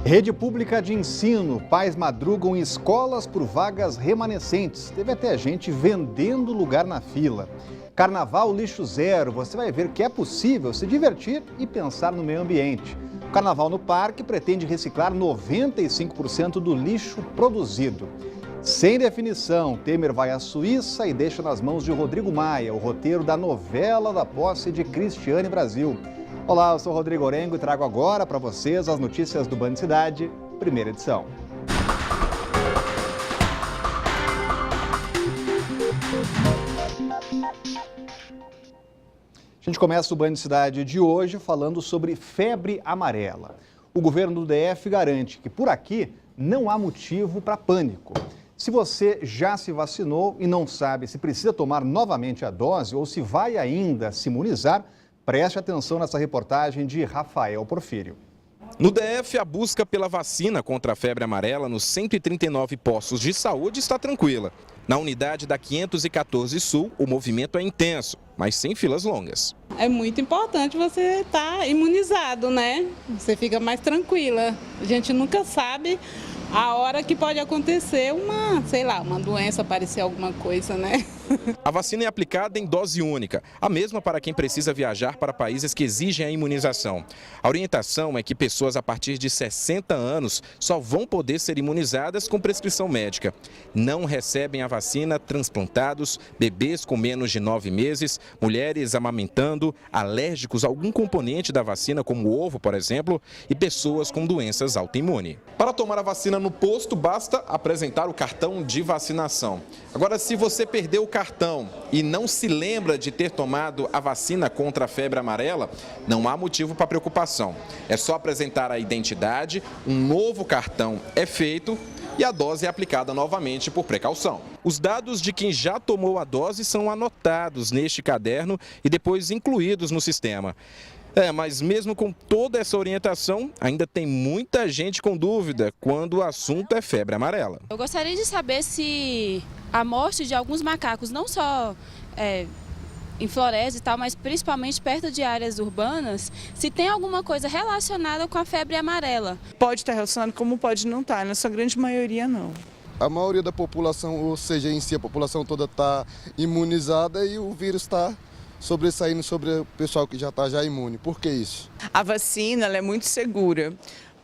Rede pública de ensino, pais madrugam em escolas por vagas remanescentes. Teve até gente vendendo lugar na fila. Carnaval lixo zero, você vai ver que é possível se divertir e pensar no meio ambiente. O Carnaval no Parque pretende reciclar 95% do lixo produzido. Sem definição, Temer vai à Suíça e deixa nas mãos de Rodrigo Maia o roteiro da novela da posse de Cristiane Brasil. Olá, eu sou Rodrigo Orengo e trago agora para vocês as notícias do Band Cidade, primeira edição. A gente começa o Band Cidade de hoje falando sobre febre amarela. O governo do DF garante que por aqui não há motivo para pânico. Se você já se vacinou e não sabe se precisa tomar novamente a dose ou se vai ainda se imunizar, preste atenção nessa reportagem de Rafael Porfírio. No DF, a busca pela vacina contra a febre amarela nos 139 postos de saúde está tranquila. Na unidade da 514 Sul, o movimento é intenso, mas sem filas longas. É muito importante você estar imunizado, né? Você fica mais tranquila. A gente nunca sabe a hora que pode acontecer uma doença, aparecer alguma coisa, né? A vacina é aplicada em dose única, a mesma para quem precisa viajar para países que exigem a imunização. A orientação é que pessoas a partir de 60 anos só vão poder ser imunizadas com prescrição médica. Não recebem a vacina transplantados, bebês com menos de 9 meses, mulheres amamentando, alérgicos a algum componente da vacina, como o ovo, por exemplo, e pessoas com doenças autoimunes. Para tomar a vacina no posto, basta apresentar o cartão de vacinação. Agora, se você perdeu o cartão e não se lembra de ter tomado a vacina contra a febre amarela, não há motivo para preocupação. É só apresentar a identidade, um novo cartão é feito e a dose é aplicada novamente por precaução. Os dados de quem já tomou a dose são anotados neste caderno e depois incluídos no sistema. Mas mesmo com toda essa orientação, ainda tem muita gente com dúvida quando o assunto é febre amarela. Eu gostaria de saber se a morte de alguns macacos, não só em floresta e tal, mas principalmente perto de áreas urbanas, se tem alguma coisa relacionada com a febre amarela. Pode estar relacionado, como pode não estar, na sua grande maioria não. A maioria da população, ou seja, em si a população toda está imunizada e o vírus está sobressaindo sobre o pessoal que já está imune. Por que isso? A vacina ela é muito segura,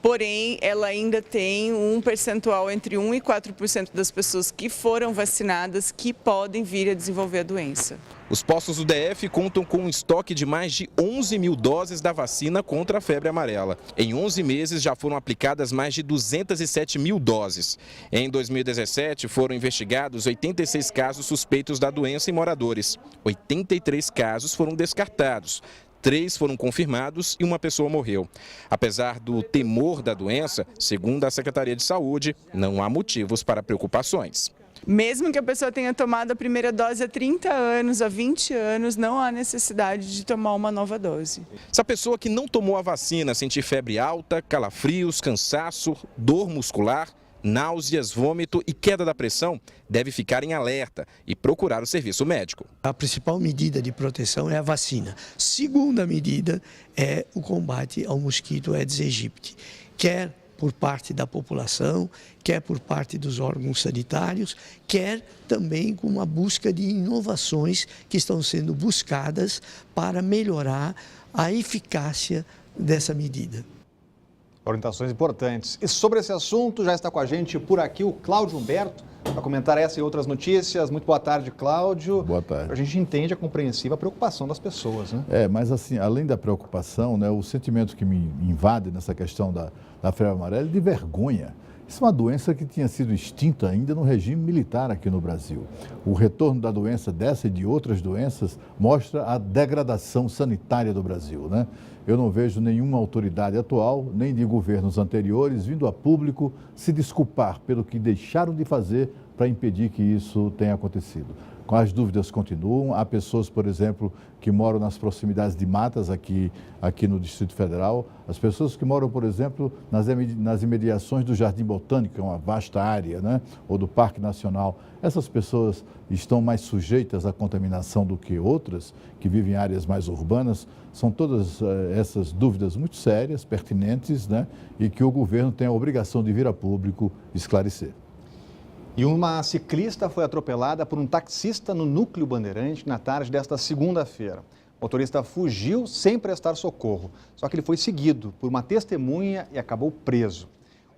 porém ela ainda tem um percentual entre 1% e 4% das pessoas que foram vacinadas que podem vir a desenvolver a doença. Os postos do DF contam com um estoque de mais de 11 mil doses da vacina contra a febre amarela. Em 11 meses já foram aplicadas mais de 207 mil doses. Em 2017 foram investigados 86 casos suspeitos da doença em moradores. 83 casos foram descartados. 3 foram confirmados e uma pessoa morreu. Apesar do temor da doença, segundo a Secretaria de Saúde, não há motivos para preocupações. Mesmo que a pessoa tenha tomado a primeira dose há 30 anos, há 20 anos, não há necessidade de tomar uma nova dose. Se a pessoa que não tomou a vacina sentir febre alta, calafrios, cansaço, dor muscular, náuseas, vômito e queda da pressão, deve ficar em alerta e procurar o serviço médico. A principal medida de proteção é a vacina. Segunda medida é o combate ao mosquito Aedes aegypti, quer por parte da população, quer por parte dos órgãos sanitários, quer também com uma busca de inovações que estão sendo buscadas para melhorar a eficácia dessa medida. Orientações importantes. E sobre esse assunto já está com a gente por aqui o Cláudio Humberto para comentar essa e outras notícias. Muito boa tarde, Cláudio. Boa tarde. A gente entende a compreensível preocupação das pessoas, né? Mas assim, além da preocupação, né, o sentimento que me invade nessa questão da febre amarela é de vergonha. Isso é uma doença que tinha sido extinta ainda no regime militar aqui no Brasil. O retorno da doença dessa e de outras doenças mostra a degradação sanitária do Brasil, né? Eu não vejo nenhuma autoridade atual, nem de governos anteriores, vindo a público se desculpar pelo que deixaram de fazer para impedir que isso tenha acontecido. as dúvidas continuam. Há pessoas, por exemplo, que moram nas proximidades de matas aqui no Distrito Federal. As pessoas que moram, por exemplo, nas imediações do Jardim Botânico, que é uma vasta área, né? Ou do Parque Nacional. Essas pessoas estão mais sujeitas à contaminação do que outras, que vivem em áreas mais urbanas. São todas essas dúvidas muito sérias, pertinentes, né? E que o governo tem a obrigação de vir a público esclarecer. E uma ciclista foi atropelada por um taxista no Núcleo Bandeirante na tarde desta segunda-feira. O motorista fugiu sem prestar socorro, só que ele foi seguido por uma testemunha e acabou preso.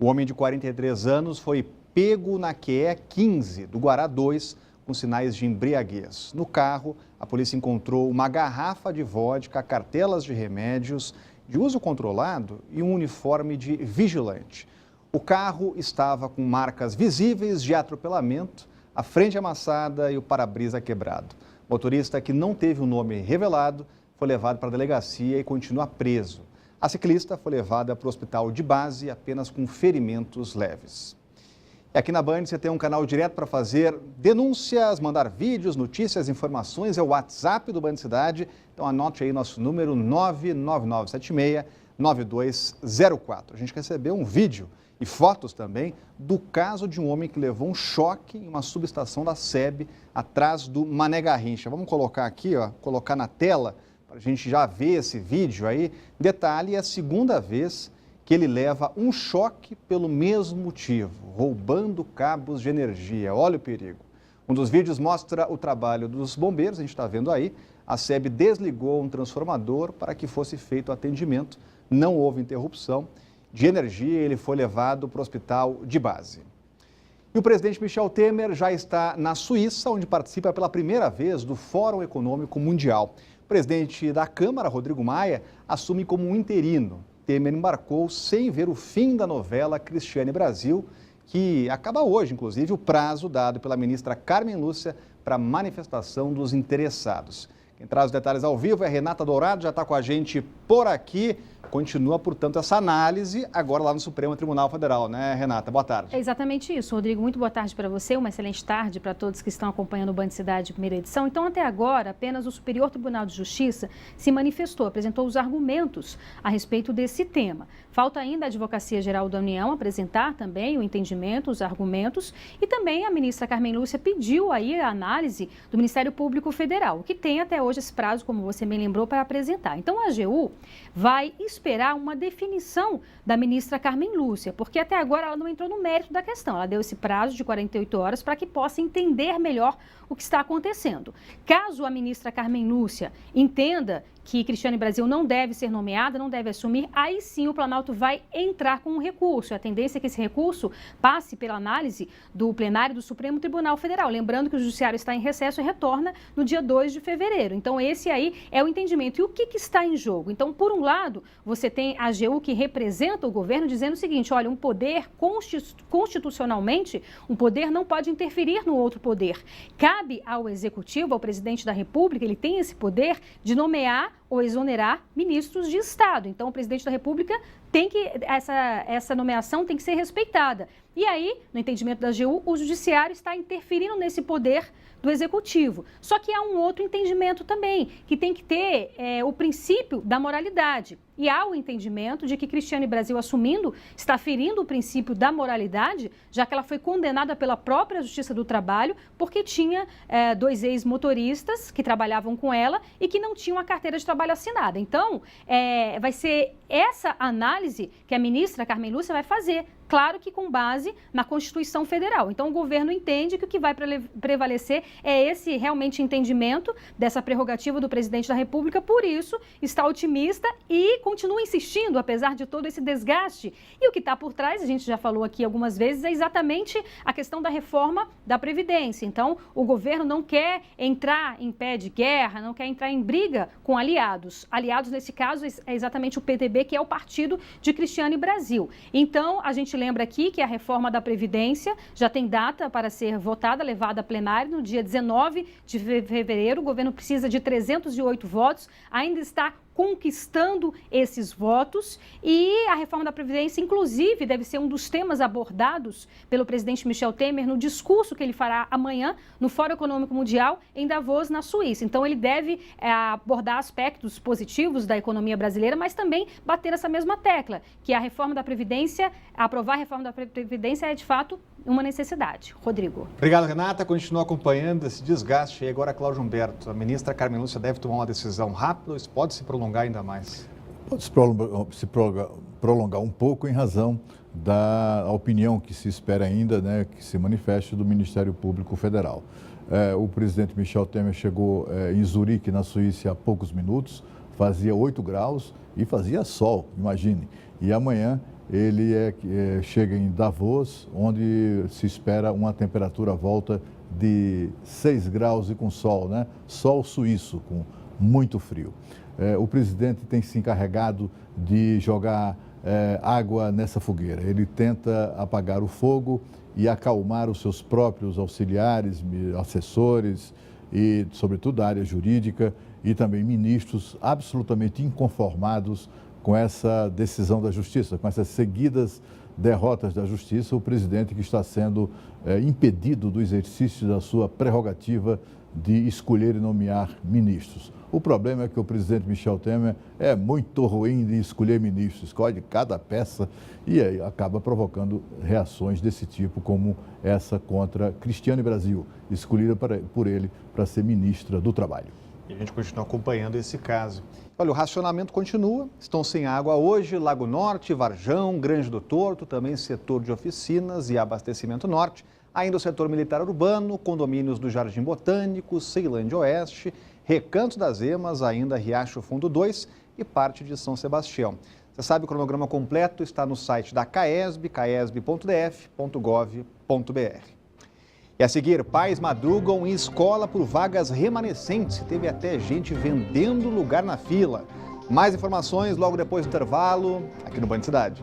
O homem de 43 anos foi pego na QE 15 do Guará 2 com sinais de embriaguez. No carro, a polícia encontrou uma garrafa de vodka, cartelas de remédios de uso controlado e um uniforme de vigilante. O carro estava com marcas visíveis de atropelamento, a frente amassada e o para-brisa quebrado. O motorista, que não teve o nome revelado, foi levado para a delegacia e continua preso. A ciclista foi levada para o hospital de base apenas com ferimentos leves. E aqui na Band você tem um canal direto para fazer denúncias, mandar vídeos, notícias, informações. É o WhatsApp do Band Cidade. Então anote aí nosso número 99976-9204. A gente recebeu um vídeo e fotos também do caso de um homem que levou um choque em uma subestação da SEB atrás do Mané Garrincha. Vamos colocar aqui, ó, colocar na tela para a gente já ver esse vídeo aí. Detalhe, é a segunda vez que ele leva um choque pelo mesmo motivo, roubando cabos de energia. Olha o perigo. Um dos vídeos mostra o trabalho dos bombeiros, a gente está vendo aí. A SEB desligou um transformador para que fosse feito o atendimento. Não houve interrupção de energia, ele foi levado para o hospital de base. E o presidente Michel Temer já está na Suíça, onde participa pela primeira vez do Fórum Econômico Mundial. O presidente da Câmara, Rodrigo Maia, assume como um interino. Temer embarcou sem ver o fim da novela Cristiane Brasil, que acaba hoje, inclusive, o prazo dado pela ministra Carmen Lúcia para a manifestação dos interessados. Quem traz os detalhes ao vivo é Renata Dourado, já está com a gente por aqui. Continua, portanto, essa análise agora lá no Supremo Tribunal Federal, né, Renata? Boa tarde. É exatamente isso, Rodrigo. Muito boa tarde para você, uma excelente tarde para todos que estão acompanhando o Band Cidade primeira edição. Então, até agora, apenas o Superior Tribunal de Justiça se manifestou, apresentou os argumentos a respeito desse tema. Falta ainda a Advocacia Geral da União apresentar também o entendimento, os argumentos, e também a ministra Carmen Lúcia pediu aí a análise do Ministério Público Federal, que tem até hoje esse prazo, como você bem lembrou, para apresentar. Então, a AGU vai esperar uma definição da ministra Carmen Lúcia, porque até agora ela não entrou no mérito da questão. Ela deu esse prazo de 48 horas para que possa entender melhor o que está acontecendo. Caso a ministra Carmen Lúcia entenda que Cristiane Brasil não deve ser nomeada, não deve assumir, aí sim o Planalto vai entrar com um recurso. A tendência é que esse recurso passe pela análise do plenário do Supremo Tribunal Federal. Lembrando que o Judiciário está em recesso e retorna no dia 2 de fevereiro. Então, esse aí é o entendimento. E o que está em jogo? Então, por um lado, você tem a AGU que representa o governo dizendo o seguinte, olha, um poder constitucionalmente, um poder não pode interferir no outro poder. Cabe ao Executivo, ao Presidente da República, ele tem esse poder de nomear ou exonerar ministros de Estado. Então, o Presidente da República tem que, essa nomeação tem que ser respeitada. E aí, no entendimento da AGU, o Judiciário está interferindo nesse poder do Executivo. Só que há um outro entendimento também, que tem que ter o princípio da moralidade. E há o entendimento de que Cristiane Brasil, assumindo, está ferindo o princípio da moralidade, já que ela foi condenada pela própria Justiça do Trabalho, porque tinha 2 ex-motoristas que trabalhavam com ela e que não tinham a carteira de trabalho assinada. Então, vai ser essa análise que a ministra Carmen Lúcia vai fazer, claro que com base na Constituição Federal. Então, o governo entende que o que vai prevalecer é esse realmente entendimento dessa prerrogativa do presidente da República, por isso está otimista e continua insistindo, apesar de todo esse desgaste. E o que está por trás, a gente já falou aqui algumas vezes, é exatamente a questão da reforma da Previdência. Então, o governo não quer entrar em pé de guerra, não quer entrar em briga com aliados. Aliados, nesse caso, é exatamente o PTB, que é o partido de Cristiane Brasil. Então, a gente lembra aqui que a reforma da Previdência já tem data para ser votada, levada a plenário no dia 19 de fevereiro. O governo precisa de 308 votos, ainda está conquistando esses votos, e a reforma da Previdência, inclusive, deve ser um dos temas abordados pelo presidente Michel Temer no discurso que ele fará amanhã no Fórum Econômico Mundial em Davos, na Suíça. Então, ele deve abordar aspectos positivos da economia brasileira, mas também bater essa mesma tecla, que a reforma da Previdência, aprovar a reforma da Previdência é, de fato, uma necessidade. Rodrigo. Obrigado, Renata. Continua acompanhando esse desgaste. E agora, Cláudio Humberto, a ministra Carmen Lúcia deve tomar uma decisão rápida ou isso pode se prolongar ainda mais? Pode se prolongar um pouco em razão da opinião que se espera ainda, né, que se manifeste do Ministério Público Federal. O presidente Michel Temer chegou em Zurique, na Suíça, há poucos minutos, fazia 8 graus e fazia sol, imagine. E amanhã ele chega em Davos, onde se espera uma temperatura à volta de 6 graus e com sol, né? Sol suíço, com muito frio. O presidente tem se encarregado de jogar água nessa fogueira. Ele tenta apagar o fogo e acalmar os seus próprios auxiliares, assessores e, sobretudo, da área jurídica e também ministros absolutamente inconformados com essa decisão da Justiça, com essas seguidas derrotas da Justiça, o presidente que está sendo impedido do exercício da sua prerrogativa de escolher e nomear ministros. O problema é que o presidente Michel Temer é muito ruim de escolher ministros, escolhe cada peça e aí acaba provocando reações desse tipo, como essa contra Cristiane Brasil, escolhida por ele para ser ministra do Trabalho. E a gente continua acompanhando esse caso. Olha, o racionamento continua, estão sem água hoje, Lago Norte, Varjão, Grande do Torto, também setor de oficinas e abastecimento norte, ainda o setor militar urbano, condomínios do Jardim Botânico, Ceilândia Oeste, Recanto das Emas, ainda Riacho Fundo 2 e parte de São Sebastião. Você sabe, o cronograma completo está no site da CAESB, caesb.df.gov.br. E a seguir, pais madrugam em escola por vagas remanescentes. Teve até gente vendendo lugar na fila. Mais informações logo depois do intervalo, aqui no Band Cidade.